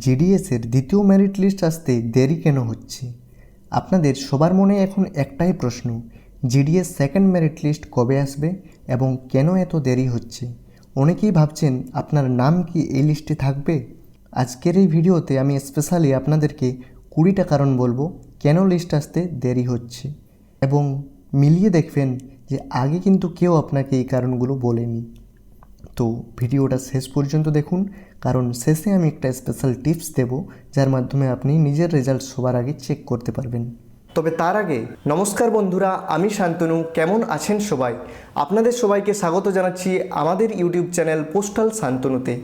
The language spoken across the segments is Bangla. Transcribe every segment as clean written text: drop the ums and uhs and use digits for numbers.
জিডিএসের দ্বিতীয় মেরিট লিস্ট আসতে দেরি কেন হচ্ছে? আপনাদের সবার মনে এখন একটাই প্রশ্ন, জিডিএস সেকেন্ড মেরিট লিস্ট কবে আসবে এবং কেন এত দেরি হচ্ছে? অনেকেই ভাবছেন আপনার নাম কি এই লিস্টে থাকবে। আজকের এই ভিডিওতে আমি স্পেশালি আপনাদেরকে 20টা কারণ বলবো কেন লিস্ট আসতে দেরি হচ্ছে, এবং মিলিয়ে দেখবেন যে আগে কিন্তু কেউ আপনাকে এই কারণগুলো বলেনি। তো ভিডিওটা শেষ পর্যন্ত দেখুন, কারণ শেষে আমি একটা স্পেশাল টিপস দেব যার মাধ্যমে আপনি নিজের রেজাল্ট সবার আগে চেক করতে পারবেন। তবে তার আগে নমস্কার বন্ধুরা, আমি শান্তনু। কেমন আছেন সবাই? আপনাদের সবাইকে স্বাগত জানাচ্ছি আমাদের ইউটিউব চ্যানেল পোস্টাল শান্তনুতে।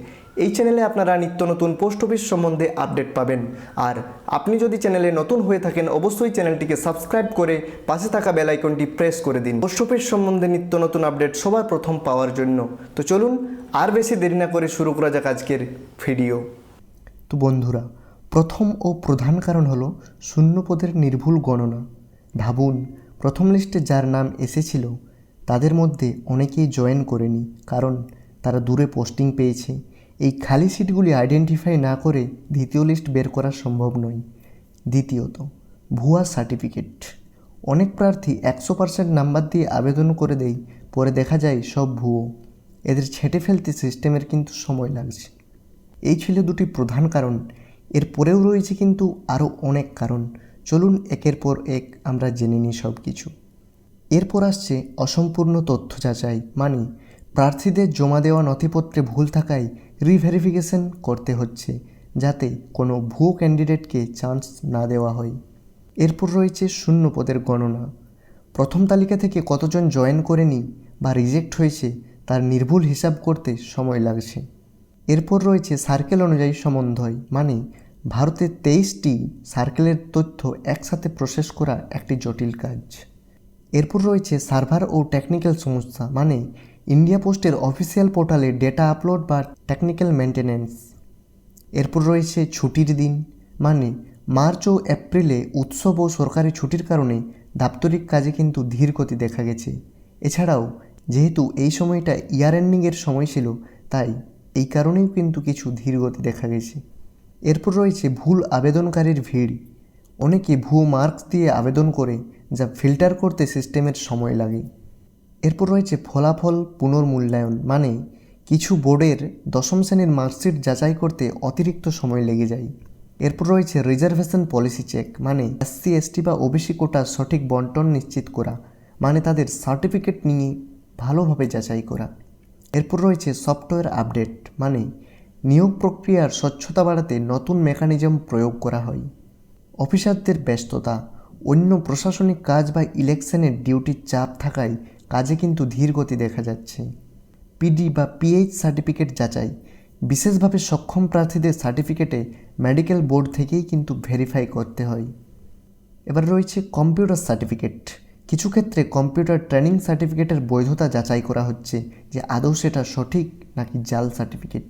এই চ্যানেলে আপনারা নিত্য নতুন পোস্ট অফিস সম্বন্ধে আপডেট পাবেন। আর আপনি যদি চ্যানেলে নতুন হয়ে থাকেন অবশ্যই চ্যানেলটিকে সাবস্ক্রাইব করে পাশে থাকা বেল আইকনটি প্রেস করে দিন পোস্ট অফিস সম্বন্ধে নিত্য নতুন আপডেট সবার প্রথম পাওয়ার জন্য। তো চলুন আর বেশি দেরি না করে শুরু করা যাক আজকের ভিডিও। তো বন্ধুরা, প্রথম ও প্রধান কারণ হলো শূন্য পদের নির্ভুল গণনা। ভাবুন, প্রথম লিস্টে যার নাম এসেছিল তাদের মধ্যে অনেকেই জয়েন করেনি, কারণ তারা দূরে পোস্টিং পেয়েছে। এই খালি সিটগুলি আইডেন্টিফাই না করে দ্বিতীয় লিস্ট বের করা সম্ভব নয়। দ্বিতীয়ত, ভুয়া সার্টিফিকেট। অনেক প্রার্থী 100% নাম্বার দিয়ে আবেদন করে দেয়, পরে দেখা যায় সব ভুয়ো। এদের ছেঁটে ফেলতে সিস্টেমের কিন্তু সময় লাগছে। এই ছিল দুটি প্রধান কারণ। এর পরেও রয়েছে কিন্তু আরও অনেক কারণ। চলুন একের পর এক আমরা জেনে নিই সব কিছু। এরপর আসছে অসম্পূর্ণ তথ্য যাচাই, মানে প্রার্থীদের জমা দেওয়া নথিপত্রে ভুল থাকায় রিভেরিফিকেশন করতে হচ্ছে, যাতে কোনো ভুয়ো ক্যান্ডিডেটকে চান্স না দেওয়া হয়। এরপর রয়েছে শূন্য পদের গণনা। প্রথম তালিকা থেকে কতজন জয়েন করেনি বা রিজেক্ট হয়েছে তার নির্ভুল হিসাব করতে সময় লাগছে। এরপর রয়েছে সার্কেল অনুযায়ী সমন্বয়, মানে ভারতে 23টি সার্কেলের তথ্য একসাথে প্রসেস করা একটি জটিল কাজ। এরপর রয়েছে সার্ভার ও টেকনিক্যাল সমস্যা, মানে ইন্ডিয়া পোস্টের অফিসিয়াল পোর্টালে ডেটা আপলোড বা টেকনিক্যাল মেনটেন্যান্স। এরপর রয়েছে ছুটির দিন, মানে মার্চ ও এপ্রিলে উৎসব ও সরকারি ছুটির কারণে দাপ্তরিক কাজে কিন্তু ধীর গতি দেখা গেছে। এছাড়াও যেহেতু এই সময়টা ইয়ার এন্ডিংয়ের সময় ছিল, তাই এই কারণেও কিন্তু কিছু ধীর গতি দেখা গেছে। এরপর রয়েছে ভুল আবেদনকারীর ভিড়। অনেকে ভুয়ো মার্কস দিয়ে আবেদন করে, যা ফিল্টার করতে সিস্টেমের সময় লাগে। এরপর রয়েছে ফলাফল পুনর্মূল্যায়ন, মানে কিছু বোর্ডের দশম শ্রেণীর মার্কশিট যাচাই করতে অতিরিক্ত সময় লেগে যায়। এরপর রয়েছে রিজার্ভেশন পলিসি চেক, মানে এসসি এসটি বা ওবিসি কোটার সঠিক বন্টন নিশ্চিত করা, মানে তাদের সার্টিফিকেট নিয়ে ভালোভাবে যাচাই করা। এরপর রয়েছে সফটওয়্যার আপডেট, মানে নিয়োগ প্রক্রিয়ার স্বচ্ছতা বাড়াতে নতুন মেকানিজম প্রয়োগ করা হয়। অফিসারদের ব্যস্ততা, অন্য প্রশাসনিক কাজ বা ইলেকশনের ডিউটির চাপ থাকায় কাজে কিন্তু ধীর গতি দেখা যাচ্ছে। পিডি বা পিএইচ সার্টিফিকেট যাচাই, বিশেষভাবে সক্ষম প্রার্থীদের সার্টিফিকেটে মেডিকেল বোর্ড থেকেই কিন্তু ভেরিফাই করতে হয়। এবার রয়েছে কম্পিউটার সার্টিফিকেট। কিছু ক্ষেত্রে কম্পিউটার ট্রেনিং সার্টিফিকেটের বৈধতা যাচাই করা হচ্ছে যে আদৌ সেটা সঠিক নাকি জাল সার্টিফিকেট।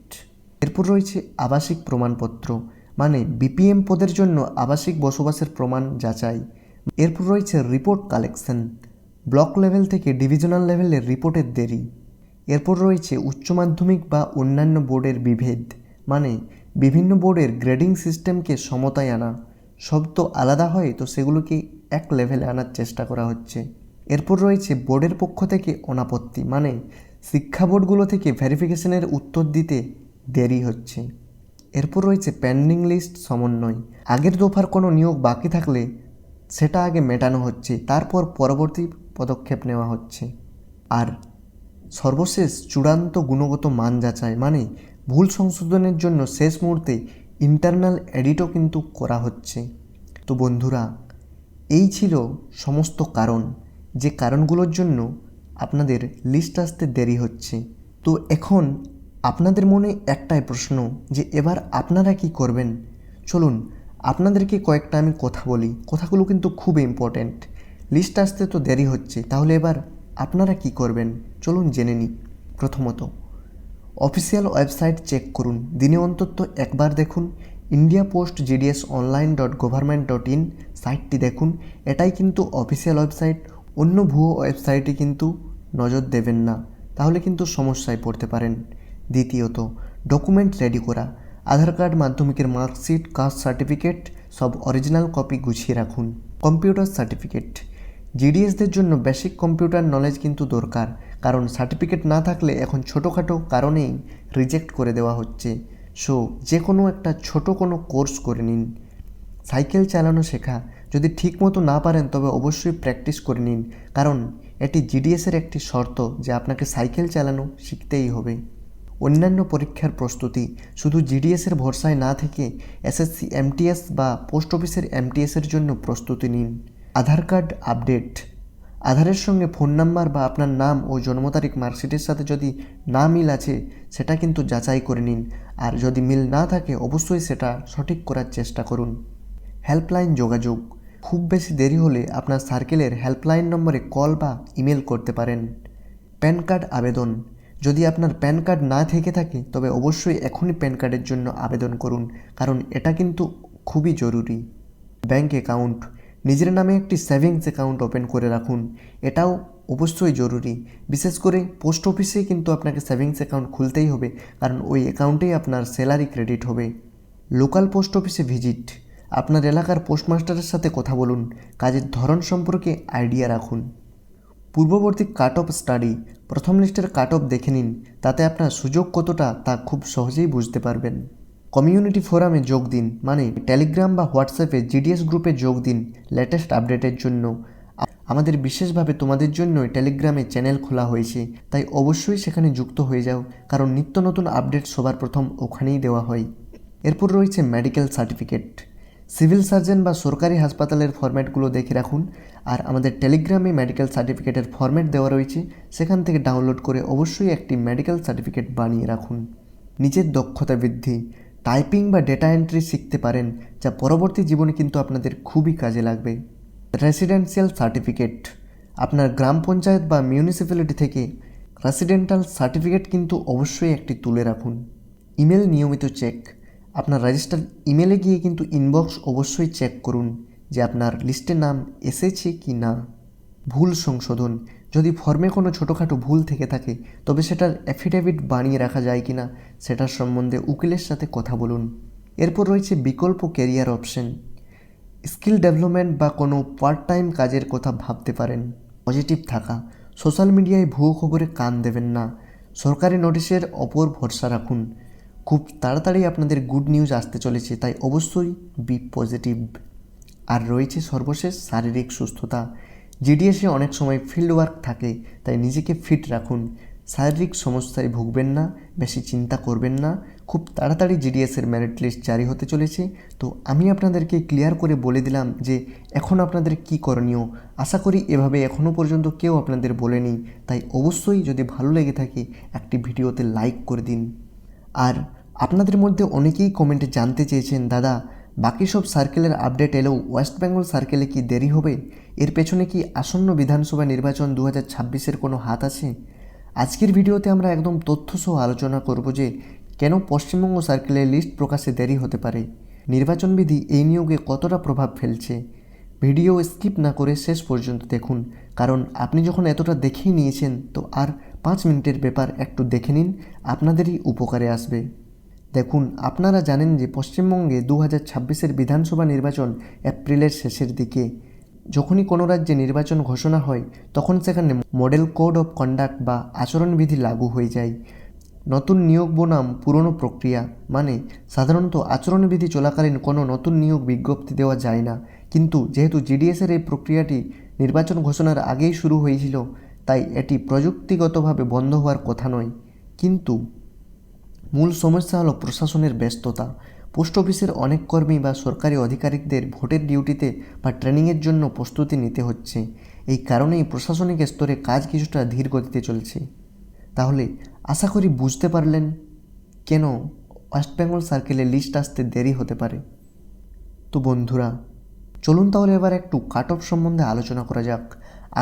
এরপর রয়েছে আবাসিক প্রমাণপত্র, মানে বিপিএম পদের জন্য আবাসিক বসবাসের প্রমাণ যাচাই। এরপর রয়েছে রিপোর্ট কালেকশন, ব্লক লেভেল থেকে ডিভিশনাল লেভেলের রিপোর্টের দেরি। এরপর রয়েছে উচ্চ মাধ্যমিক বা অন্যান্য বোর্ডের বিভেদ, মানে বিভিন্ন বোর্ডের গ্রেডিং সিস্টেমকে সমতায় আনা। সব তো আলাদা হয়, তো সেগুলোকে এক লেভেলে আনার চেষ্টা করা হচ্ছে। এরপর রয়েছে বোর্ডের পক্ষ থেকে অনাপত্তি, মানে শিক্ষা বোর্ডগুলো থেকে ভেরিফিকেশনের উত্তর দিতে দেরি হচ্ছে। এরপর রয়েছে পেন্ডিং লিস্ট সমন্বয়, আগের দফার কোনো নিয়োগ বাকি থাকলে সেটা আগে মেটানো হচ্ছে, তারপর পরবর্তী পদক্ষেপ নেওয়া হচ্ছে। আর সর্বশেষ চূড়ান্ত গুণগত মান যাচাই, মানে ভুল সংশোধনের জন্য শেষ মুহূর্তে ইন্টারনাল এডিটও কিন্তু করা হচ্ছে। তো বন্ধুরা, এই ছিল সমস্ত কারণ, যে কারণগুলোর জন্য আপনাদের লিস্ট আসতে দেরি হচ্ছে। তো এখন আপনাদের মনে একটাই প্রশ্ন, যে এবার আপনারা কি করবেন? চলুন আপনাদেরকে কয়েকটা আমি কথা বলি, কথাগুলো কিন্তু খুব ইম্পর্ট্যান্ট। লিস্ট আসতে তো দেরি হচ্ছে, তাহলে এবার আপনারা কি করবেন চলুন জেনে নিই। প্রথমত, অফিসিয়াল ওয়েবসাইট চেক করুন। দিনে অন্তত একবার দেখুন ইন্ডিয়া পোস্ট জিডিএস online.government.in সাইটটি দেখুন। এটাই কিন্তু অফিসিয়াল ওয়েবসাইট। অন্য ভুয়ো ওয়েবসাইটে কিন্তু নজর দেবেন না, তাহলে কিন্তু সমস্যায় পড়তে পারেন। দ্বিতীয়ত, ডকুমেন্ট রেডি করা। আধার কার্ড, মাধ্যমিকের মার্কশিট, কাস্ট সার্টিফিকেট সব অরিজিনাল কপি গুছিয়ে রাখুন। কম্পিউটার সার্টিফিকেট, জিডিএসদের জন্য বেসিক কম্পিউটার নলেজ কিন্তু দরকার, কারণ সার্টিফিকেট না থাকলে এখন ছোটোখাটো কারণেই রিজেক্ট করে দেওয়া হচ্ছে। সো যে কোনো একটা ছোট কোনো কোর্স করে নিন। সাইকেল চালানো শেখা, যদি ঠিকমতো না পারেন তবে অবশ্যই প্র্যাকটিস করে নিন, কারণ এটি জিডিএসের একটি শর্ত যে আপনাকে সাইকেল চালানো শিখতেই হবে। অন্যান্য পরীক্ষার প্রস্তুতি, শুধু জিডিএসের ভরসায় না থেকে এসএসসি এমটিএস বা পোস্ট অফিসের এমটিএসের জন্য প্রস্তুতি নিন। আধার কার্ড আপডেট, আধারের সঙ্গে ফোন নাম্বার বা আপনার নাম ও জন্ম তারিখ মার্কশিটের সাথে যদি না মিল আছে সেটা কিন্তু যাচাই করে নিন, আর যদি মিল না থাকে অবশ্যই সেটা সঠিক করার চেষ্টা করুন। হেল্পলাইন যোগাযোগ, খুব বেশি দেরি হলে আপনার সার্কেলের হেল্পলাইন নম্বরে কল বা ইমেল করতে পারেন। প্যান কার্ড আবেদন, যদি আপনার প্যান কার্ড না থেকে থাকে তবে অবশ্যই এখনই প্যান কার্ডের জন্য আবেদন করুন, কারণ এটা কিন্তু খুবই জরুরি। ব্যাঙ্ক অ্যাকাউন্ট, নিজের নামে একটি সেভিংস অ্যাকাউন্ট ওপেন করে রাখুন, এটাও অবশ্যই জরুরি। বিশেষ করে পোস্ট অফিসে কিন্তু আপনাকে সেভিংস অ্যাকাউন্ট খুলতেই হবে, কারণ ওই অ্যাকাউন্টেই আপনার স্যালারি ক্রেডিট হবে। লোকাল পোস্ট অফিসে ভিজিট, আপনার এলাকার পোস্টমাস্টারের সাথে কথা বলুন, কাজের ধরন সম্পর্কে আইডিয়া রাখুন। পূর্ববর্তী কাট অফ স্টাডি, প্রথম লিস্টের কাট অফ দেখে নিন, তাতে আপনার সুযোগ কতটা তা খুব সহজেই বুঝতে পারবেন। কমিউনিটি ফোরামে যোগ দিন, মানে টেলিগ্রাম বা হোয়াটসঅ্যাপে জিডিএস গ্রুপে যোগ দিন লেটেস্ট আপডেটের জন্য। আমাদের বিশেষভাবে তোমাদের জন্যই টেলিগ্রামে চ্যানেল খোলা হয়েছে, তাই অবশ্যই সেখানে যুক্ত হয়ে যাও, কারণ নিত্য নতুন আপডেট সবার প্রথম ওখানেই দেওয়া হয়। এরপর রয়েছে মেডিকেল সার্টিফিকেট, সিভিল সার্জন বা সরকারি হাসপাতালের ফরম্যাটগুলো দেখে রাখুন, আর আমাদের টেলিগ্রামে মেডিকেল সার্টিফিকেটের ফরম্যাট দেওয়া রয়েছে, সেখান থেকে ডাউনলোড করে অবশ্যই একটি মেডিকেল সার্টিফিকেট বানিয়ে রাখুন। নিজের দক্ষতা বৃদ্ধি, টাইপিং বা ডেটা এন্ট্রি শিখতে পারেন, যা পরবর্তী জীবনে কিন্তু আপনাদের খুবই কাজে লাগবে। রেসিডেন্সিয়াল সার্টিফিকেট, আপনার গ্রাম পঞ্চায়েত বা মিউনিসিপ্যালিটি থেকে রেসিডেন্টাল সার্টিফিকেট কিন্তু অবশ্যই একটি তুলে রাখুন। ইমেল নিয়মিত চেক, আপনার রেজিস্টার ইমেলে গিয়ে কিন্তু ইনবক্স অবশ্যই চেক করুন যে আপনার লিস্টে নাম এসেছে কি না। ভুল সংশোধন, যদি ফর্মে কোনো ছোটোখাটো ভুল থেকে থাকে তবে সেটার অ্যাফিডেভিট বানিয়ে রাখা যায় কি না সেটার সম্বন্ধে উকিলের সাথে কথা বলুন। এরপর রয়েছে বিকল্প ক্যারিয়ার অপশন, স্কিল ডেভেলপমেন্ট বা কোনো পার্ট টাইম কাজের কথা ভাবতে পারেন। পজিটিভ থাকা, সোশ্যাল মিডিয়ায় ভুয়ো খবরে কান দেবেন না, সরকারি নোটিশের ওপর ভরসা রাখুন। খুব তাড়াতাড়ি আপনাদের গুড নিউজ আসতে চলেছে, তাই অবশ্যই বি পজিটিভ। আর রয়েছে সর্বশেষ শারীরিক সুস্থতা, জিডিএসে অনেক সময় ফিল্ড ওয়ার্ক থাকে, তাই নিজেকে ফিট রাখুন। শারীরিক সমস্যায় ভুগবেন না, বেশি চিন্তা করবেন না। খুব তাড়াতাড়ি জিডিএসের মেরিট লিস্ট জারি হতে চলেছে, তো আমি আপনাদেরকে ক্লিয়ার করে বলে দিলাম যে এখন আপনাদের কি করণীয়। আশা করি এভাবে এখনও পর্যন্ত কেউ আপনাদের বলেনি, তাই অবশ্যই যদি ভালো লেগে থাকে একটি ভিডিওতে লাইক করে দিন। আর আপনাদের মধ্যে অনেকেই কমেন্টে জানতে চেয়েছেন, দাদা বাকি সব সার্কেলের আপডেট এলেও ওয়েস্ট বেঙ্গল সার্কেলে কি দেরি হবে? এর পেছনে কি আসন্ন বিধানসভা নির্বাচন 2026-এর কোনো হাত আছে? আজকের ভিডিওতে আমরা একদম তথ্যসহ আলোচনা করব যে কেন পশ্চিমবঙ্গ সার্কেলের লিস্ট প্রকাশে দেরি হতে পারে, নির্বাচন বিধি এই নিয়োগে কতটা প্রভাব ফেলছে। ভিডিও স্কিপ না করে শেষ পর্যন্ত দেখুন, কারণ আপনি যখন এতটা দেখেই নিয়েছেন তো আর 5 মিনিটের ব্যাপার একটু দেখে নিন, আপনাদেরই উপকারে আসবে। দেখুন, আপনারা জানেন যে পশ্চিমবঙ্গে 2026-এর বিধানসভা নির্বাচন এপ্রিলের শেষের দিকে। যখনই কোনো রাজ্যে নির্বাচন ঘোষণা হয় তখন সেখানে মডেল কোড অফ কন্ডাক্ট বা আচরণবিধি লাগু হয়ে যায়। নতুন নিয়োগ বনাম পুরনো প্রক্রিয়া, মানে সাধারণত আচরণবিধি চলাকালীন কোনো নতুন নিয়োগ বিজ্ঞপ্তি দেওয়া যায় না, কিন্তু যেহেতু জিডিএসের এই প্রক্রিয়াটি নির্বাচন ঘোষণার আগেই শুরু হয়েছিল, তাই এটি প্রযুক্তিগতভাবে বন্ধ হওয়ার কথা নয়। কিন্তু মূল সমস্যা হলো প্রশাসনের ব্যস্ততা। পোস্ট অফিসের অনেক কর্মী বা সরকারি আধিকারিকদের ভোটের ডিউটিতে বা ট্রেনিংয়ের জন্য প্রস্তুতি নিতে হচ্ছে। এই কারণেই প্রশাসনিক স্তরে কাজ কিছুটা ধীর গতিতে চলছে। তাহলে আশা করি বুঝতে পারলেন কেন ওয়েস্ট বেঙ্গল সার্কেলে লিস্ট আসতে দেরি হতে পারে। তো বন্ধুরা, চলুন তাহলে এবার একটু কাট অফ সম্বন্ধে আলোচনা করা যাক।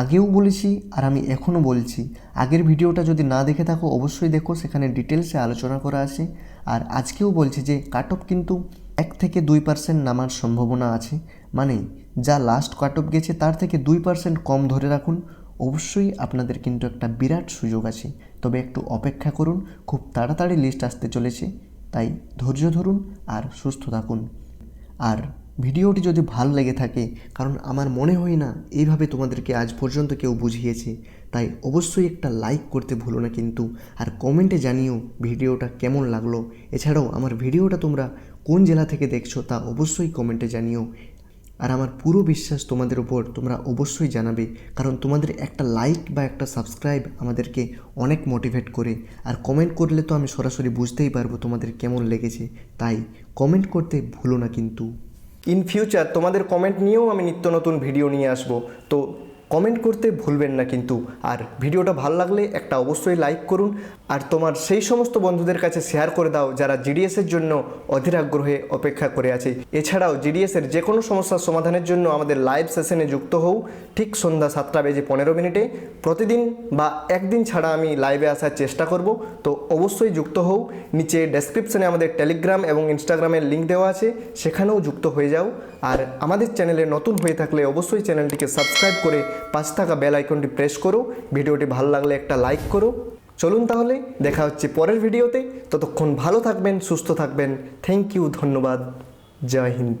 আগেও বলেছি আর আমি এখনও বলছি, আগের ভিডিওটা যদি না দেখে থাকো অবশ্যই দেখো, সেখানে ডিটেলসে আলোচনা করা আছে। আর আজকেও বলছি যে কাট অফ কিন্তু 1 থেকে 2% নামার সম্ভাবনা আছে, মানে যা লাস্ট কাট অফ গেছে তার থেকে 2% কম ধরে রাখুন। অবশ্যই আপনাদের কিন্তু একটা বিরাট সুযোগ আছে, তবে একটু অপেক্ষা করুন, খুব তাড়াতাড়ি লিস্ট আসতে চলেছে, তাই ধৈর্য ধরুন আর সুস্থ থাকুন। আর ভিডিওটি যদি ভালো লেগে থাকে, কারণ আমার মনে হয় না এইভাবে তোমাদেরকে আজ পর্যন্ত কেউ বুঝিয়েছে, তাই অবশ্যই একটা লাইক করতে ভুলো না কিন্তু। আর কমেন্টে জানিও ভিডিওটা কেমন লাগলো। এছাড়াও আমার ভিডিওটা তোমরা কোন জেলা থেকে দেখছো তা অবশ্যই কমেন্টে জানিও। আর আমার পুরো বিশ্বাস তোমাদের উপর, তোমরা অবশ্যই জানাবে, কারণ তোমাদের একটা লাইক বা একটা সাবস্ক্রাইব আমাদেরকে অনেক মোটিভেট করে। আর কমেন্ট করলে তো আমি সরাসরি বুঝতেই পারবো তোমাদের কেমন লেগেছে, তাই কমেন্ট করতে ভুলো না কিন্তু। ইন ফিউচার তোমাদের কমেন্ট নিয়েও আমি নিত্য নতুন ভিডিও নিয়ে আসবো, তো কমেন্ট করতে ভুলবেন না কিন্তু। আর ভিডিওটা ভালো লাগলে একটা অবশ্যই লাইক করুন, আর তোমার সেই সমস্ত বন্ধুদের কাছে শেয়ার করে দাও যারা জিডিএসের জন্য অধীর আগ্রহে অপেক্ষা করে আছে। এছাড়াও জিডিএসের যে কোনো সমস্যার সমাধানের জন্য আমাদের লাইভ সেশনে যুক্ত হও ঠিক সন্ধ্যা 7:15 প্রতিদিন, বা একদিন ছাড়া আমি লাইভে আসার চেষ্টা করব। তো অবশ্যই যুক্ত হও। নিচে ডেসক্রিপশনে আমাদের টেলিগ্রাম এবং ইনস্টাগ্রামের লিঙ্ক দেওয়া আছে, সেখানেও যুক্ত হয়ে যাও। আর আমাদের চ্যানেলে নতুন হয়ে থাকলে অবশ্যই চ্যানেলটিকে সাবস্ক্রাইব করে পাশে থাকা বেল আইকনটি প্রেস করো। ভিডিওটি ভালো লাগলে একটা লাইক করো। চলুন তাহলে দেখা হচ্ছে পরের ভিডিওতে। ততক্ষণ ভালো থাকবেন, সুস্থ থাকবেন। থ্যাংক ইউ, ধন্যবাদ, জয় হিন্দ।